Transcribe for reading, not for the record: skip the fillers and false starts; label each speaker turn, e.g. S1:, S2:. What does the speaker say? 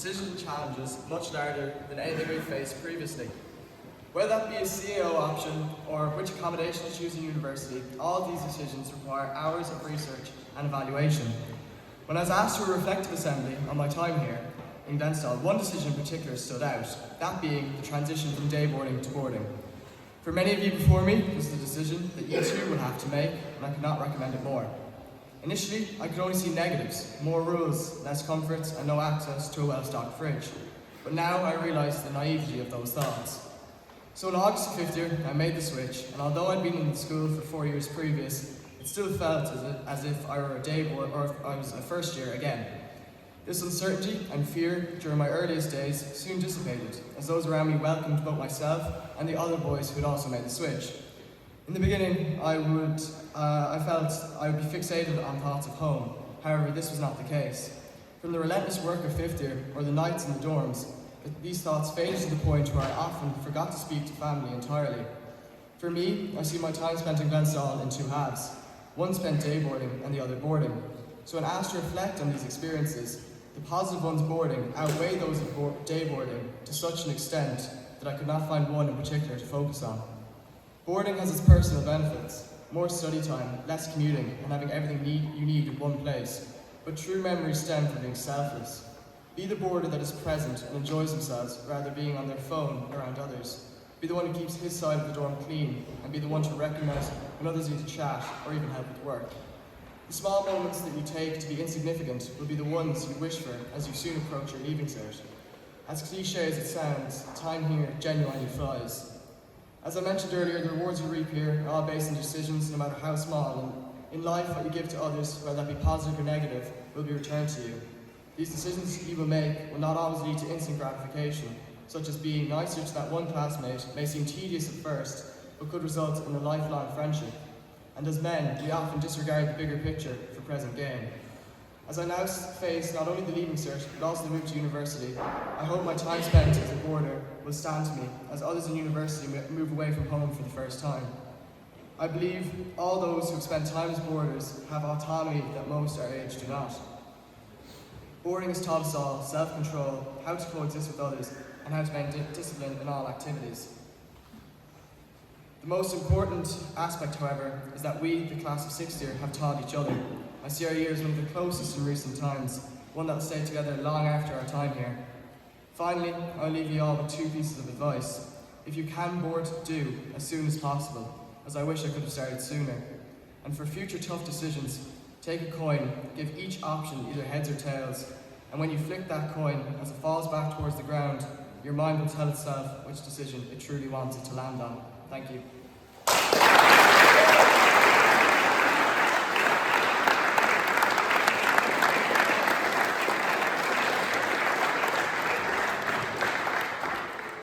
S1: decisions and challenges much larger than anything we've faced previously. Whether that be a CEO option or which accommodation to choose in university, all of these decisions require hours of research and evaluation. When I was asked to a reflective assembly on my time here in Glenstal, one decision in particular stood out, that being the transition from day boarding to boarding. For many of you before me, this is a decision that you too will have to make, and I could not recommend it more. Initially, I could only see negatives: more rules, less comforts, and no access to a well-stocked fridge. But now I realise the naivety of those thoughts. So in August of fifth year, I made the switch, and although I'd been in the school for 4 years previous, it still felt as if I were a day board or if I was a first year again. This uncertainty and fear during my earliest days soon dissipated, as those around me welcomed both myself and the other boys who had also made the switch. In the beginning, I felt I would be fixated on thoughts of home. However, this was not the case. From the relentless work of fifth year, or the nights in the dorms, these thoughts faded to the point where I often forgot to speak to family entirely. For me, I see my time spent in Glenstal in two halves, one spent day boarding and the other boarding. So when asked to reflect on these experiences, the positive ones boarding outweigh those of day boarding to such an extent that I could not find one in particular to focus on. Boarding has its personal benefits: more study time, less commuting, and having everything you need in one place. But true memories stem from being selfless. Be the boarder that is present and enjoys themselves rather than being on their phone around others. Be the one who keeps his side of the dorm clean, and be the one to recognise when others need to chat or even help with work. The small moments that you take to be insignificant will be the ones you wish for as you soon approach your leaving cert. As cliché as it sounds, time here genuinely flies. As I mentioned earlier, the rewards you reap here are all based on decisions, no matter how small, and in life what you give to others, whether that be positive or negative, will be returned to you. These decisions you will make will not always lead to instant gratification, such as being nicer to that one classmate may seem tedious at first, but could result in a lifelong friendship. And as men, we often disregard the bigger picture for present gain. As I now face not only the leaving cert, but also the move to university, I hope my time spent as a boarder will stand to me, as others in university move away from home for the first time. I believe all those who have spent time as boarders have autonomy that most our age do not. Boarding has taught us all self-control, how to coexist with others, and how to maintain discipline in all activities. The most important aspect, however, is that we, the class of sixth year, have taught each other. I see our year as one of the closest in recent times, one that will stay together long after our time here. Finally, I'll leave you all with two pieces of advice. If you can board, do, as soon as possible, as I wish I could have started sooner. And for future tough decisions, take a coin, give each option either heads or tails, and when you flick that coin, as it falls back towards the ground, your mind will tell itself which decision it truly wants it to land on. Thank you.